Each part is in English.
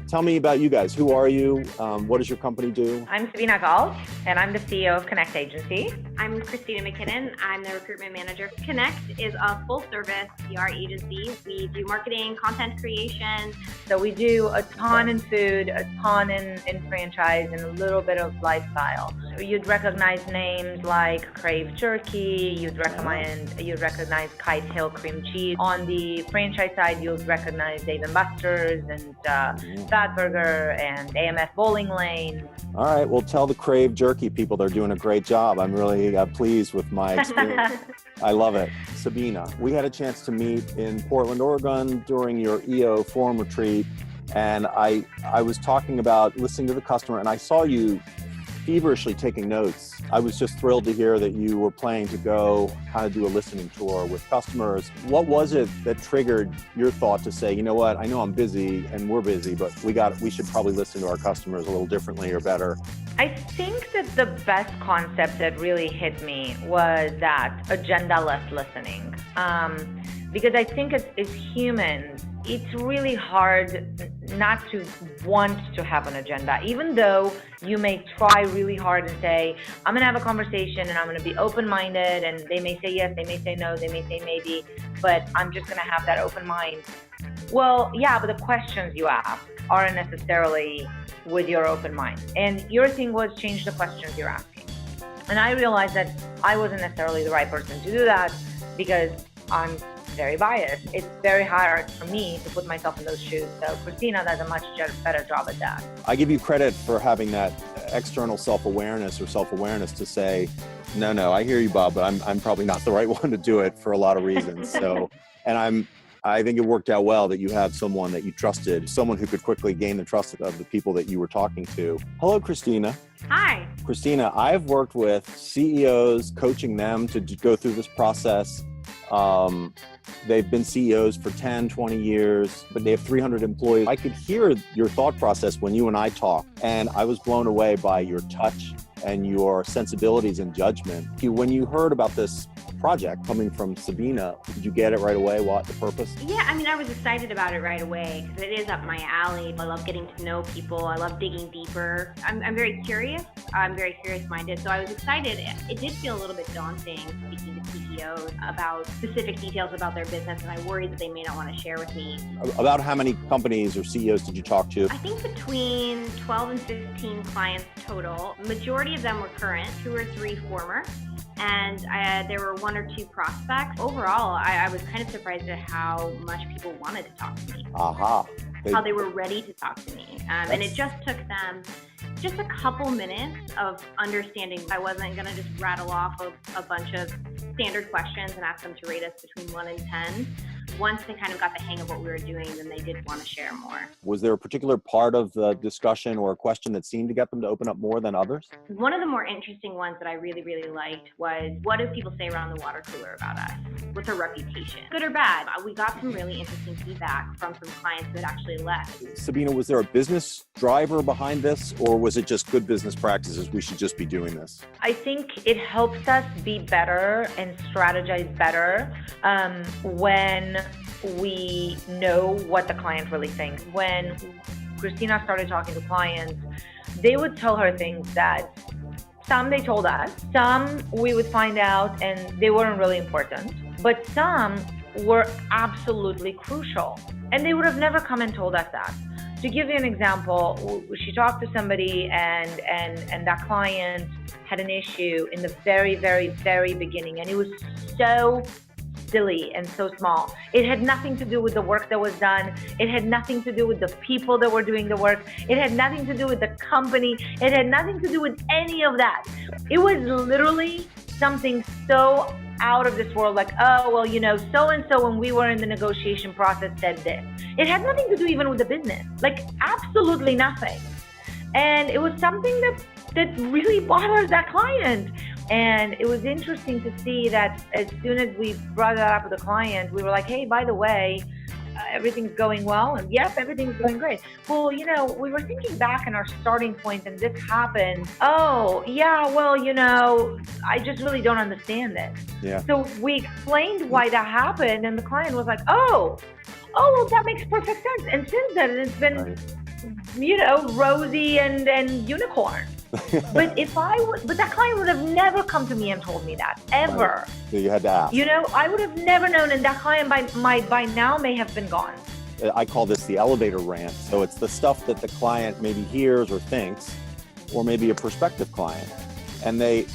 Tell me about you guys. Who are you? What does your company do? I'm Sabina Gault, and I'm the CEO of Konnect Agency. I'm Christina MacKinnon. I'm the recruitment manager. Konnect is a full-service PR agency. We do marketing, content creation. So we do a ton in food, a ton in franchise, and a little bit of lifestyle. You'd recognize names like Krave jerky. You'd recognize Kite Hill cream cheese. On the franchise side, you'd recognize Dave & Buster's and FatBurger and AMF Bowling Lane. All right. Well, tell the Krave jerky people they're doing a great job. I'm really pleased with my experience. I love it. Sabina, we had a chance to meet in Portland, Oregon during your EO forum retreat. And I was talking about listening to the customer, and I saw you feverishly taking notes. I was just thrilled to hear that you were planning to go kind of do a listening tour with customers. What was it that triggered your thought to say, you know what, I know I'm busy and we're busy, but we should probably listen to our customers a little differently or better? I think that the best concept that really hit me was that agenda-less listening. Because I think as humans, it's really hard not to want to have an agenda, even though you may try really hard and say, I'm going to have a conversation and I'm going to be open-minded, and they may say yes, they may say no, they may say maybe, but I'm just going to have that open mind. Well, yeah, but the questions you ask aren't necessarily with your open mind. And your thing was change the questions you're asking. And I realized that I wasn't necessarily the right person to do that because I'm very biased. It's very hard for me to put myself in those shoes. So Christina does a much better job at that. I give you credit for having that external self-awareness to say, no, I hear you, Bob, but I'm probably not the right one to do it for a lot of reasons. So, and I think it worked out well that you have someone that you trusted, someone who could quickly gain the trust of the people that you were talking to. Hello, Christina. Hi. Christina, I've worked with CEOs, coaching them to go through this process. They've been CEOs for 10, 20 years, but they have 300 employees. I could hear your thought process when you and I talked, and I was blown away by your touch and your sensibilities and judgment. When you heard about this project coming from Sabina, did you get it right away? What the purpose? Yeah, I mean, I was excited about it right away because it is up my alley. I love getting to know people. I love digging deeper. I'm very curious. I'm very curious-minded, so I was excited. It did feel a little bit daunting speaking to CEOs about specific details about their business, and I worried that they may not want to share with me. About how many companies or CEOs did you talk to? I think between 12 and 15 clients total. Majority of them were current, 2 or 3 former. And there were 1 or 2 prospects. Overall, I was kind of surprised at how much people wanted to talk to me. How they were ready to talk to me. And it just took them just a couple minutes of understanding. I wasn't going to just rattle off a bunch of standard questions and ask them to rate us between 1 and 10. Once they kind of got the hang of what we were doing, then they did want to share more. Was there a particular part of the discussion or a question that seemed to get them to open up more than others? One of the more interesting ones that I really, really liked was, what do people say around the water cooler about us? What's our reputation? Good or bad? We got some really interesting feedback from some clients that actually left. Sabina, was there a business driver behind this, or was it just good business practices? We should just be doing this. I think it helps us be better and strategize better when we know what the client really thinks. When Christina started talking to clients, they would tell her things that some they told us, some we would find out and they weren't really important, but some were absolutely crucial. And they would have never come and told us that. To give you an example, she talked to somebody and that client had an issue in the very, very, very beginning, and it was so silly and so small. It had nothing to do with the work that was done. It had nothing to do with the people that were doing the work. It had nothing to do with the company. It had nothing to do with any of that. It was literally something so out of this world, like, oh, well, so-and-so when we were in the negotiation process said this. It had nothing to do even with the business, like absolutely nothing. And it was something that really bothers that client. And it was interesting to see that as soon as we brought that up with the client, we were like, hey, by the way, everything's going well. And yep, everything's going great. Well, we were thinking back in our starting point and this happened. Oh, yeah, well, I just really don't understand this. Yeah. So we explained why that happened. And the client was like, oh, well, that makes perfect sense. And since then, it's been rosy and unicorn. But but that client would have never come to me and told me that, ever. Right. So you had to ask. I would have never known, and that client by now may have been gone. I call this the elevator rant. So it's the stuff that the client maybe hears or thinks, or maybe a prospective client, and they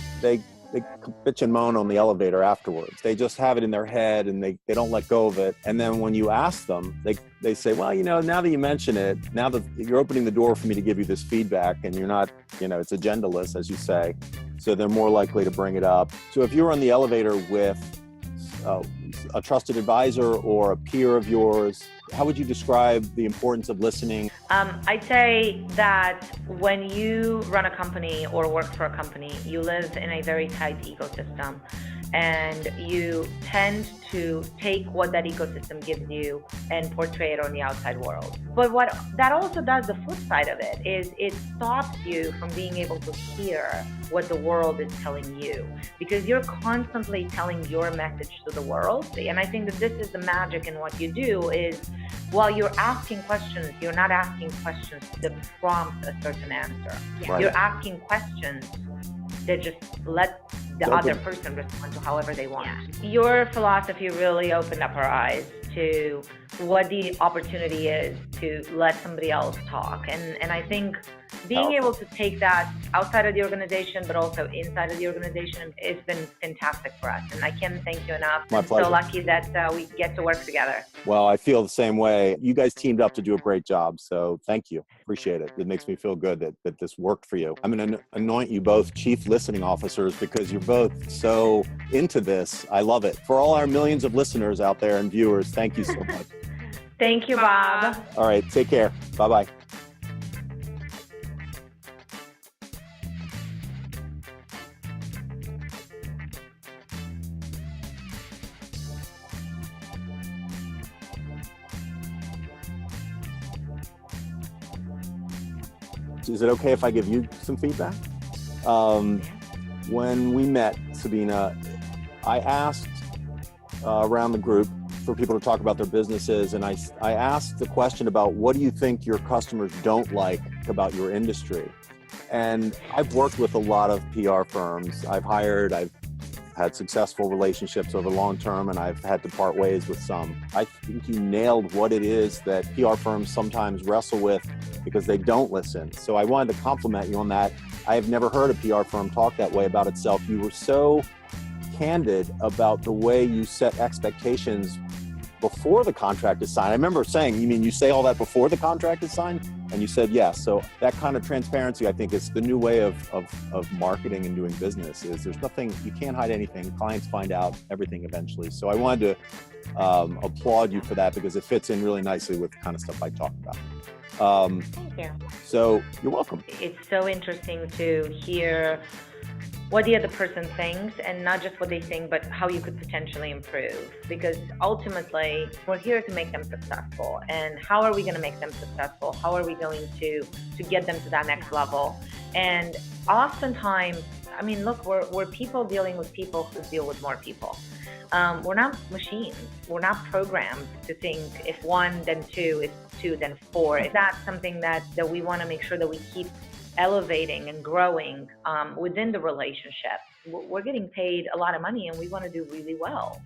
bitch and moan on the elevator afterwards. They just have it in their head and they don't let go of it. And then when you ask them, they say, well, now that you mention it, now that you're opening the door for me to give you this feedback, and you're not, it's agendaless, as you say, so they're more likely to bring it up. So if you're on the elevator with a trusted advisor or a peer of yours, how would you describe the importance of listening? I'd say that when you run a company or work for a company, you live in a very tight ecosystem, and you tend to take what that ecosystem gives you and portray it on the outside world. But what that also does, the flip side of it, is it stops you from being able to hear what the world is telling you, because you're constantly telling your message to the world. And I think that this is the magic in what you do, is while you're asking questions, you're not asking questions that prompt a certain answer. Right. You're asking questions that just let the other person respond to however they want. Your philosophy really opened up our eyes to what the opportunity is to let somebody else talk. And I think being able to take that outside of the organization, but also inside of the organization, has been fantastic for us. And I can't thank you enough. My pleasure. I'm so lucky that we get to work together. Well, I feel the same way. You guys teamed up to do a great job. So thank you. Appreciate it. It makes me feel good that this worked for you. I'm going to anoint you both chief listening officers because you're both so into this. I love it. For all our millions of listeners out there and viewers, thank you so much. Thank you, Bob. All right. Take care. Bye-bye. Is it okay if I give you some feedback? When we met, Sabina, I asked around the group for people to talk about their businesses, and I asked the question about, what do you think your customers don't like about your industry? And I've worked with a lot of PR firms. I've had successful relationships over the long term, and I've had to part ways with some. I think you nailed what it is that PR firms sometimes wrestle with because they don't listen. So I wanted to compliment you on that. I have never heard a PR firm talk that way about itself. You were so candid about the way you set expectations before the contract is signed. I remember saying, you mean you say all that before the contract is signed? And you said yes. So that kind of transparency, I think, is the new way of marketing and doing business. Is there's nothing, you can't hide anything. Clients find out everything eventually. So I wanted to applaud you for that, because it fits in really nicely with the kind of stuff I talk about. Thank you. So you're welcome. It's so interesting to hear what the other person thinks, and not just what they think, but how you could potentially improve. Because ultimately, we're here to make them successful. And how are we going to make them successful? How are we going to get them to that next level? And oftentimes, I mean, look, we're people dealing with people who deal with more people. We're not machines. We're not programmed to think if one, then two, if two, then four. Is that something that we want to make sure that we keep elevating and growing within the relationship? We're getting paid a lot of money, and we want to do really well.